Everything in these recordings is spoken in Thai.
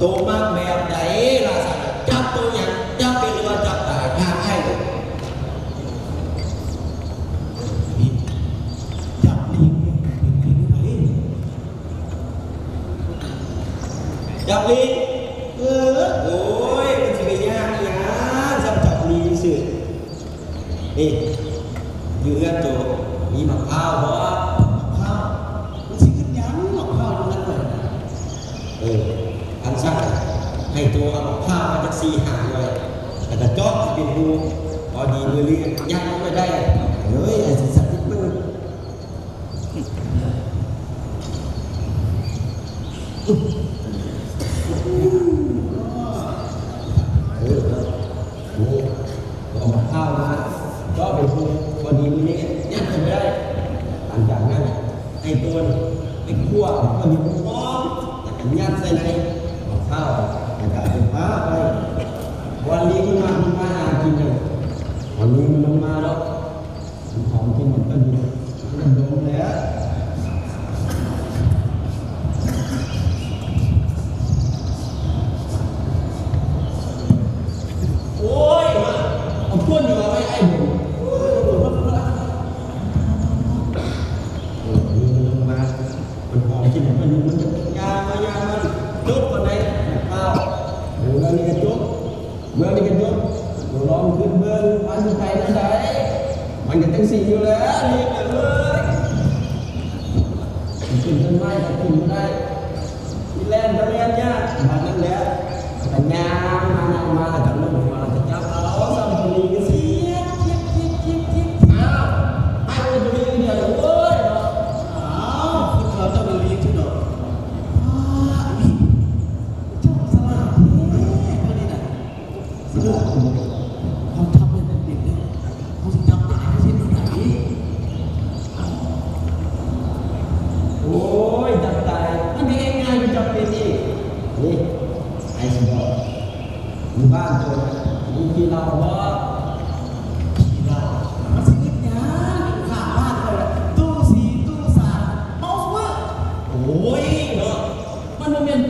ตัวมากแบบไหนล่ะสัตว์จับตัวอย่างจับเป็นหรือว่าจับตายทางให้เลยจับลิงจับลิงโอ้ยมันจะไปยากอย่างจับลิงสินี่อยู่เรื่องโจมีมะพร้าวเพราะมะพร้าวมันสิขึ้นยังมะพร้าวอยู่นั่นเลยอันซักให้ตัวเอามะพร้าวมาจาก4-5เลยแต่กระจอกเป็นหูพอดีมือเลี้ยงยัดลงไปได้เฮ้ยไอ้สัตว์ที่มันเอามะพร้าวมาก็เป็นหูพอดีมือเลี้ยงยัดลงไปได้หลังจากนั้นไอ้ตัวไอ้ขั้วก็มีหัวแต่ยัดใส่ในมะพร้าวแต่กลายเป็นผ้าไปวันนี้มันมาหากินเลยวันนี้มันมาแล้วของกินมันก็ดูมันโดนแล้วโอ้ยมาเอาเพื่อนอยู่มาไว้ไอ้ผมมันหอมกินมันมันยามันจุดคนไหนข้าวเมื่อนี้ก็จุดเมื่อนี้ก็จุดเราลองขึ้นเบื้องมันจะไปนั่นได้มันจะตั้ง4อยู่แล้วนี่เลยขึ้นต้นไม้ก็ขึ้นไม่ได้ที่แลนด์ก็แลนด์ยากมันนั่นแหละแต่งานมาจากเรื่องมาจะจับเอาสัมผัสกันสิอ้าวไอ้คนตัวนี้เดียวเลยเว้ยอ้าวคุณเขาจะมาเลี้ยงที่ดอกเจ้าสลาดนี่คนนี้น่ะสลาดเขาทำเป็นเด็กเนี่ยเขาจะจำได้ที่ไหนโอ้ยจับตายมันไม่ง่ายๆจับเป็นนี่นี่ไอ้สิบอกอยู่บ้านตัวมีกี่เราบ่กี่เรามันสินิดยาข้างบ้านเลยตู้4ตู้3เอาวะโอ้ยเนาะมันบ่แม่น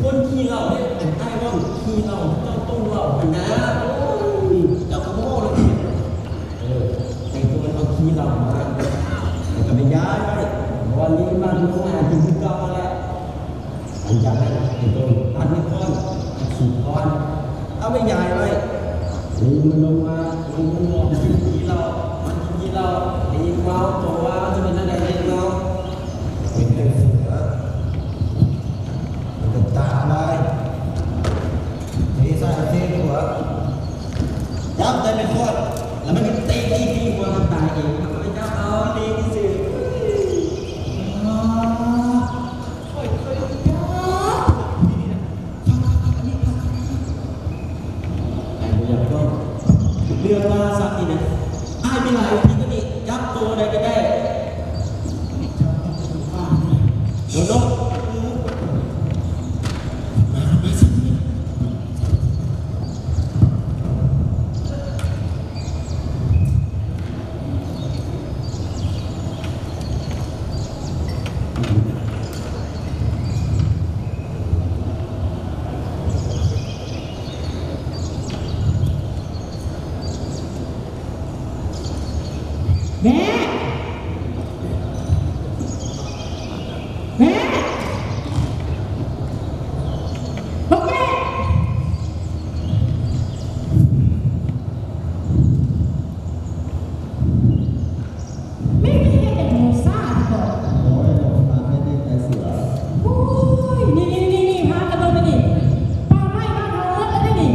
คนขี้เหล้าเนี่ยไอ้ว่าขี้เหล้าเจ้าต้มเหล้ากันนะโอ้ยเจ้าขโมยเลยไอ้ตัวมันเอาขี้เหล้ามาแล้วก็ไปย้ายไปวันนี้มันลงมากินที่เก่าแล้วหลังจากนั้นไอ้ตัวอัดไม่ก้อนขีดก้อนเอาไปย้ายไว้นี่มันลงมามันมองกินขี้เหล้ามันกินขี้เหล้าไอ้เมาตัวว่าจะเป็นอะไรไอ้เมาเป็นเสือมันก็ตามไปนี่ใส่เทหัวจับได้ไม่พอดแล้วมันก็ตีหัวมันตายเองมันไม่จับเอาดีที่สุดเรื่องมาสักทีนะไอ้ไม่หลายทีก็นี่จับตัวใดก็ได้โดนมาสักทีแม่บอกแม่ไม่มีอะไรแต่โมซ่าที่บอกโอ้ยมาไม่ได้แต่เสือโอ้ยนี่พากันลงไปดิป่าไม้บ้านเราแล้วได้ดิ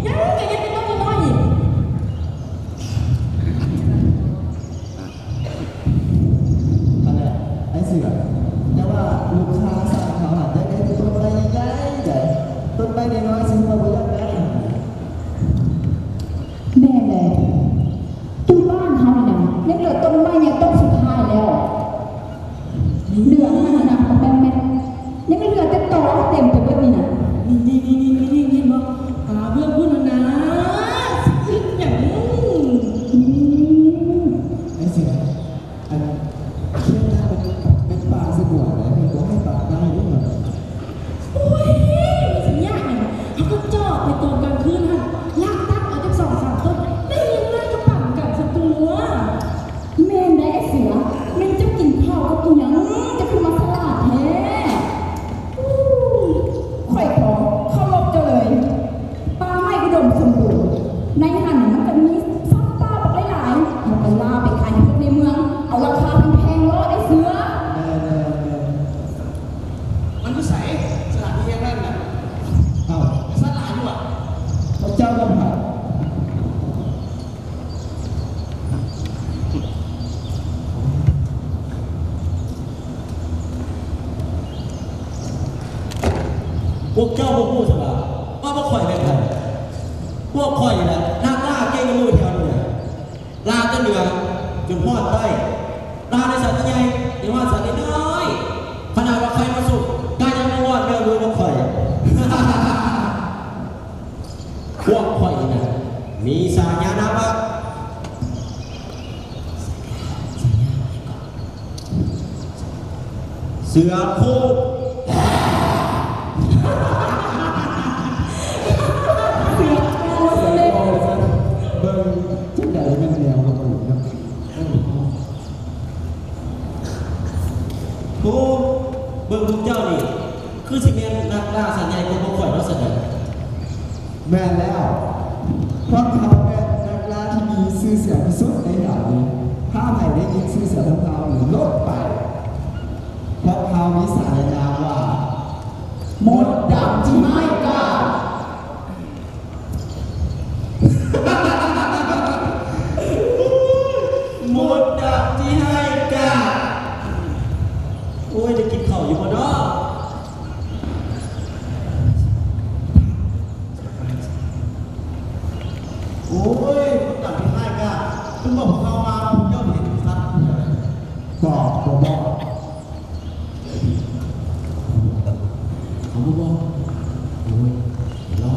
ยังเป็นต้นน้อยอีกไอ้เสือแต่ว่าลูกค้าสั่งเขาอาจจะได้ต้นไม้ใหญ่ใหญ่ต้นไม้น้อยๆซึ่งเราไม่อยากได้แม่แหละตู้บ้านเขาเนี่ยนะยังเหลือต้นไม้ยังต้นสุดท้ายแล้วเหลือขนาดนั้นแม่ยังไม่เหลือแต่ตอเต็มไปหมดนี่นะนี่บอกหาเพื่อนพูดนะสิอย่างไอ้เสืออันเชื่อได้เป็นปลาสะบัวเลยเป็นตัวให้ปลาได้ด้วยเหรอโอ้ย พวกเจ้าพวกผู้สบายว่าพวกข่อยเป็นใครพวกข่อยแหละนักล่าเก่งกับมือแถวเนี่ยลาจะเหนือจนพอดได้ลาในสัตว์ใหญ่ในว่าสัตว์น้อยขนาดว่าใครมาสุกกายยังไม่วอดไม่รู้ว่าข่อยพวกข่อยนะมีสาญาณว่าเสือโคกเบิ่งจังใดแม่นแนวครับผมครับ โอ้เบิ่งพวกเจ้านี่คือสิเมนนักล่าสัญญาณของพวกข่อยเราเสนอ แม่นแล้วเพราะเขาเป็นนักล่าที่มีชื่อเสียงที่สุดในดาวนี้ถ้าใครได้ยินชื่อเสียงของเขาหรือลดไปเพราะเขามีสายนามว่า หมดดำที่ไม่กล้า หมดดับที่ให้กาโอ้ยได้กินข้าวอยู่บ่เนาะโอ้ยหมดดับที่ให้กาคุณบอกเขามาเจ้าเห็นสัตว์ บอกเขาบอก เขาบอกโอ้ยรอ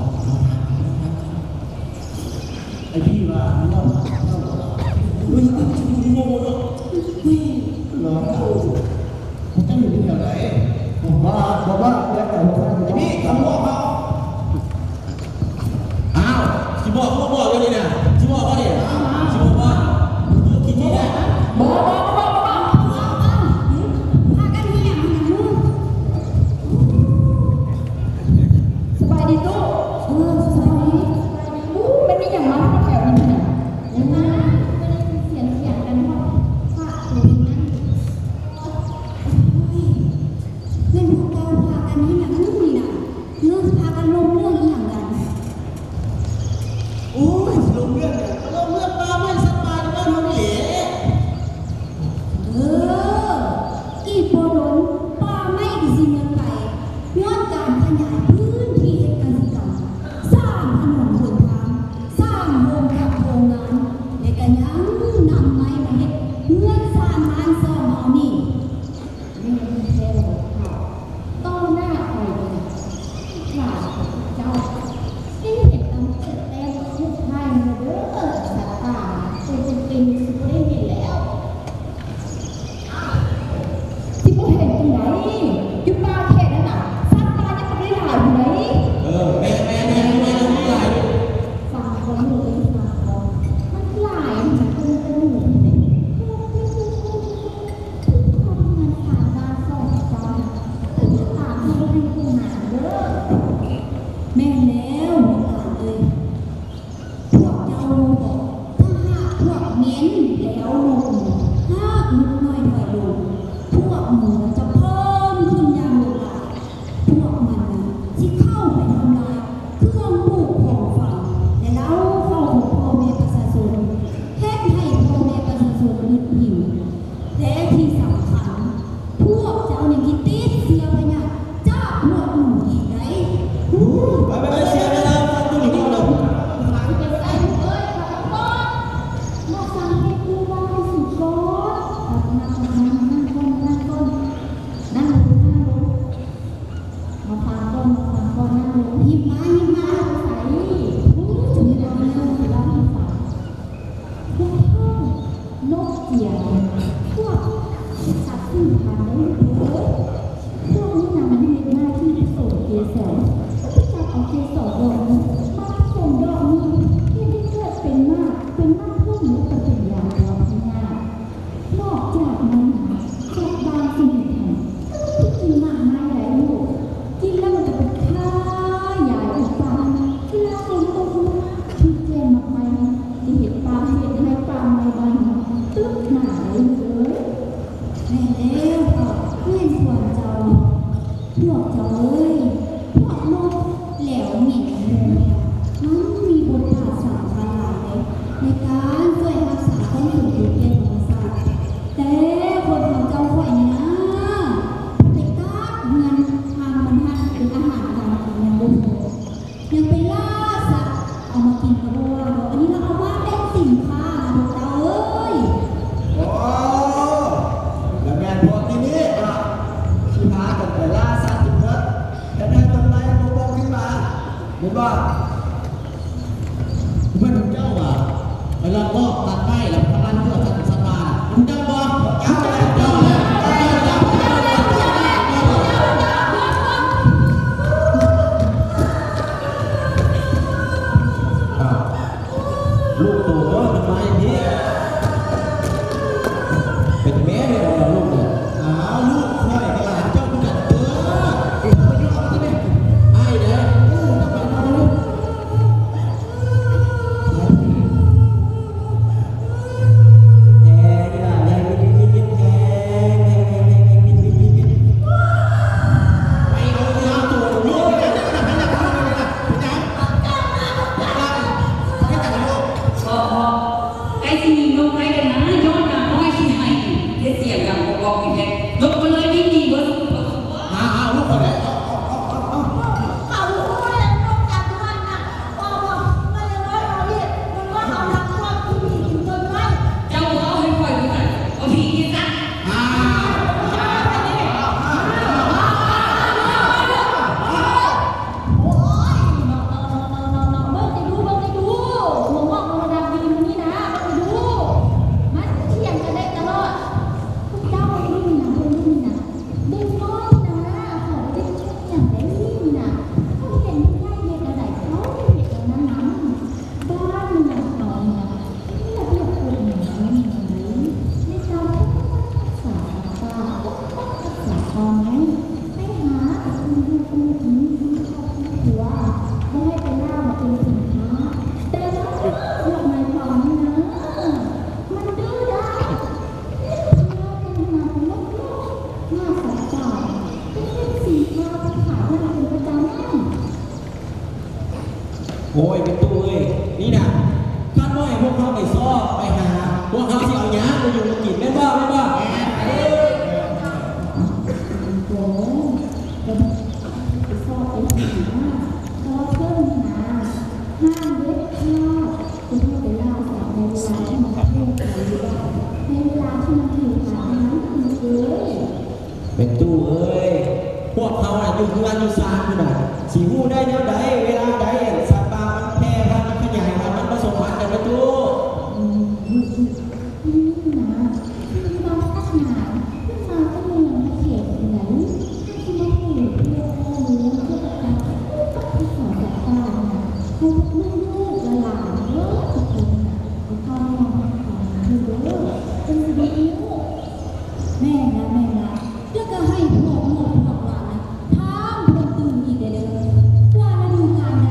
ไอพี่ว่ามันรอเฮ้ยโง่เนาะเฮ้ย รอเขาผมจะอยู่ที่ไหนผมว่าแล้วแต่ท่าน ไอพี่เขาบอกเขาอ้าวสิบอกเขาบอกเลยนี่นะสิบอกเขาเนี่ยสิบอกว่าคิดที่เนี่ย บอก พากันเหี้ยมันนะลูก สบายดีตู้สบายดีเป็นมีอย่างมาที่แถวนี้เนี่ย เดี๋ยวนะไม่ได้เสียงกันเพราะว่าตรงนั้นเพื่อนพวกเราพากันเหี้ยลูกนี่นะเรื่องพากันลงเรื่องอีหยังกัน โอ้ยลงเรื่องเนี่ยลงเรื่องมาไม่สบายนะมันเหละ เอออีโปโดนป่าไม่กิสิเมืองไปย้อนการขยายพื้นที่เอกสิกรรมสร้างถนนหนทางสร้างโรงแรมโรงงานและก็ยังนำไม้มาเฮ็ดเงื่อนสร้างงานซ่อมเฮานี่ไม่เห็นแท้หรอกค่ะต้นหน้าคอยเลยหลานของเจ้าที่เห็นตำเสร็จแล้วทุกท่านเด้อสัตว์ป่าเป็นสิบ่ได้เห็นแล้ว ที่ผมเห็นที่ไหนอยู่ป่าเขตนั่นน่ะสัตว์ป่ายังไม่ได้หลายอยู่ไหน แม่ต้องหลาย ฟังคนหนูเลยฟังคนมันหลายมันเป็นหนูเลยทำงานผ่านมาสองจานถึงจะตามที่ให้คุณหาเด้อแม่แล้วลูกหลานเลยพวกเจ้าบอกถ้าหากพวกเม้นแล้วลงหากลุกน้อยถอยลงพวกหมูจะเพิ่มขึ้นอย่างหลากหลายพวกมันนะที่เข้าไปทำลายเครื่องปลูกของฝากและเล่าเข้าของพ่อแม่ประชาชนเฮ็ดให้พ่อแม่ประชาชนนึกหิวและที่สำคัญพวกเจ้ายังคิดติดเสียไปเนี่ยจ้าพวกหนูอีกไหน ไปเสียเวลาฟังดูหนึ่งเดียว เป็นไอ้เอ้ยกับพ่อมาสั่งให้กูว่าให้สุดก่อนนั่งก่อนนั่งลงมาฟังก่อนนั่งลงยิ้มมาใส่จะมีอะไรเล่าให้ฟังพวกเท่านกเจียพวกสัตว์ที่ทานได้เลยพวกนี้นะมันเรียนหน้าที่ผสมเกสรที่จะเอาเกสรดอกนี้มาผสมดอกนี้ที่ได้เกิดเป็นมากพวกนี้จะเป็นยาดอกง่ายนอกจากนั้นจากบางสิ่งที่กินมากมายหลายลูกกินแล้วมันจะเป็นค่ายาอุปา เห็นว่าเพื่อนเจ้าอ่ะเวลาก็ตัดไม้แล้วพลังเพื่อสันสบายคุณเจ้าบอกเจ้าเลยเจ้าเลยลูกตัวเอ้ยมันมาอย่างนี้เป็นแม่เลยเหรอลูกเนี่ย ลูกคอยกระหลานเจ้าจัดเด้อไปดูเอาที่นี่ ไอ้เด้อ ต้องไปนอนลูก แทงนี่ล่ะแทงนิดแทงนิดไปเอาเนื้อตัวลูกไปจับไปจับลูกไปจับไปจับไปจับลูก พอไอ้ที่มีนกไอ้กันนะย้อนมาเพราะไอ้ที่ให้เสียงอย่างบอกอีกแค่นกมันเลยไม่มีเบอร์ ลูกคนไหน เขารู้เลยนอกจากมันน่ะบอกมันเลยว่าเราเนี่ยมันว่าเอารักความที่มีจริงจนไว้ เจ้าเอาให้ปล่อยดูกันเอาผีกินซะ โอ้ยน้องเบิ่งจะดูหัวงอกมันดังดีมันนี่นะเบิ่งจะดูมันเถียงกันได้ตลอดพวกเจ้ารุ่นนะเด็กน้อยนะเขาเด็กอย่างได้นี่นะเขาเห็นใครเด็กอะไรเขาเด็กนั้นบ้านมันน่ะน้อยนะนี่เรียกคนหนึ่งนี่เจ้าสาตอนไหมไปหาคุณหัวไม่ให้ไปล่ามาเป็นสินค้าแต่ว่าหลักหมายความนี่นะมันดื้อด้านเป็นมาเป็นลูกหน้าสายตาเป็นสินค้าจะขายได้เป็นประจำ โอ้ยเป็นตู้เอ้ยนี่นะข้าน้อยพวกเขาไปซ้อไปหาพวกเขาสิเอาหยาไปอยู่มากินแม่บ้าโอ้เป็นซอเป็นสีหน้าซอเพิ่มหาห้ามเด็ดขาดคุณพ่อไปเล่าสาวในเวลาที่มันเที่ยวกันหรือว่าในเวลาที่มันถือหานั้นคือเลย เป็นตู้เอ้ยพวกเขาอะอยู่เพื่อนอยู่ซานอยู่น่ะสีหูได้แนวใดเวลาใดสัตว์ป่ามันแพร่พันธุ์มันขยายพันธุ์มันผสมพันธุ์กันเป็นตู้ นี่นะคือเราพัฒนาขึ้นมาก็เมืองมาเขตไหนที่มาอยู่เพื่อพ่อเลี้ยงเพื่อการที่สอนจากบ้านนะให้ลูกหลานเยอะทุกคนนะพ่อแม่ของคือเยอะเป็นสิริยิ้วแม่นะแล้วก็ให้พวกหลานนะทำคนตื่นอีกเลยว่าฤดูกาลไหน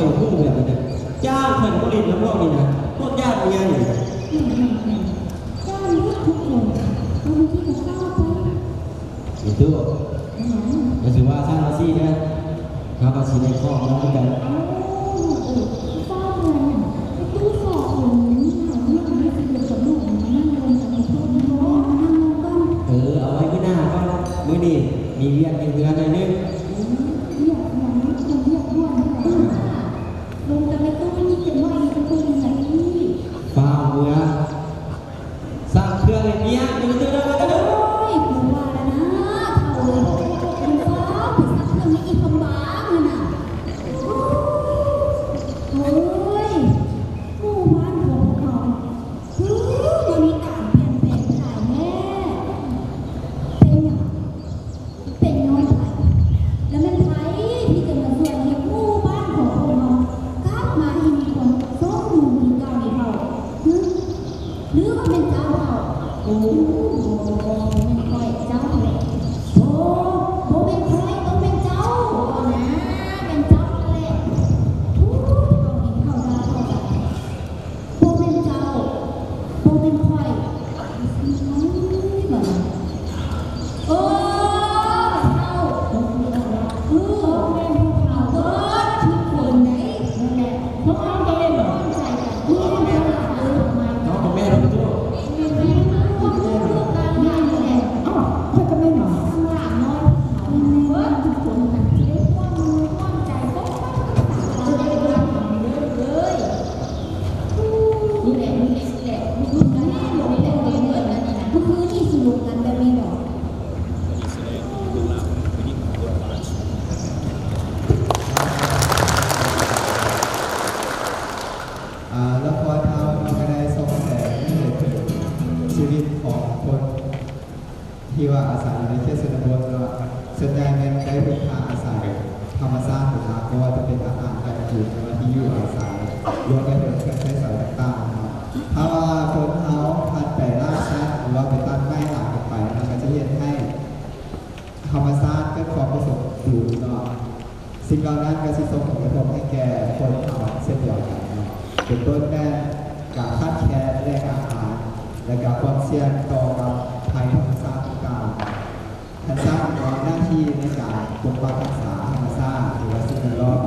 อยพูดแบบนี้นะจ้างเพิ่นผลิตแล้วพวกนี้นะพวกญาติเป็นยังไง เจ้าลูกทุกคนบางทีก็เศร้าไป อีตู้ก็ถือว่าสร้างอาชีพนะครับอาชีพในครอบแล้วกัน เศร้าเลยไอ้ตู้สอบผมหาเรื่องไม่สะดวกสมองนั่งลงจากในห้องนั่งลงก้อน เอาไว้มื้อหน้าก็มื้อนี้มีเวียนมีเรือหน่อยนึง เรียกอย่างนี้คนเรียกด้วยลงจากในตู้นี่จะว่าอีกคนยังไงพี่ ฟ้าเรือสร้างเครื่องให้เมียอยู่ตื้อๆกันเด้อ โอ้ยกูว่าแล้วนะเขาเลยมันฟ้าไปสักเรื่องนี้อีกคำบ้างน่ะโอ้ยหมู่บ้านของเขาวันนี้ต่างเปลี่ยนแปลงหลายแม่เป็นอย่างเป็นน้อยไปแล้วมันไผที่จะมาช่วยให้หมู่บ้านของเรากลับมาให้มีคนสมบูรณ์คือเก่าในเขาหรือว่าเป็นเจ้าเขาโอ้เป็นคอยเจ้าเลยโอ้เป็นคอยต้องเป็นเจ้านะเป็นเจ้าแหละทุกเขาเห็นเขาได้เขาได้เป็นเจ้าเป็นคอยโอ้เจ้าเป็นพวกเขาเบิดทุกคนไหนนั่นแหละพวกเขาจะได้หลงใจกันที่จะหลับหรือไม่ น้องกับแม่เราไปตู้ เอ้าค่อยก็ไม่หนอละครเฮามันก็ได้ส่งแสงให้เห็นถึงชีวิตของคนที่ว่าอาศัยอยู่ในเขตชนบทว่าส่วนใหญ่แม่นได้พึ่งพาอาศัยธรรมชาตินะครับไม่ว่าจะเป็นอาหารการกินหรือว่าที่อยู่อาศัยรวมไปถึงเครื่องใช้สอยต่างๆครับถ้าว่าคนเฮาพันไปล่าสัตว์หรือว่าไปตัดไม้หลากกันไปมันก็จะเห็นให้ธรรมชาติเกิดความประสบอยู่เนาะสิ่งเหล่านั้นก็สิส่งผลกระทบให้แก่คนเฮาเช่นเดียวกันเนาะเป็นต้นแม่การคาดแคลนแรงอาหารและการความเสี่ยงต่อกับภัยธรรมชาติต่างๆท่านสร้างหน้าที่ในการปกปักรักษาธรรมชาติหรือว่าสิ่งแวดล้อม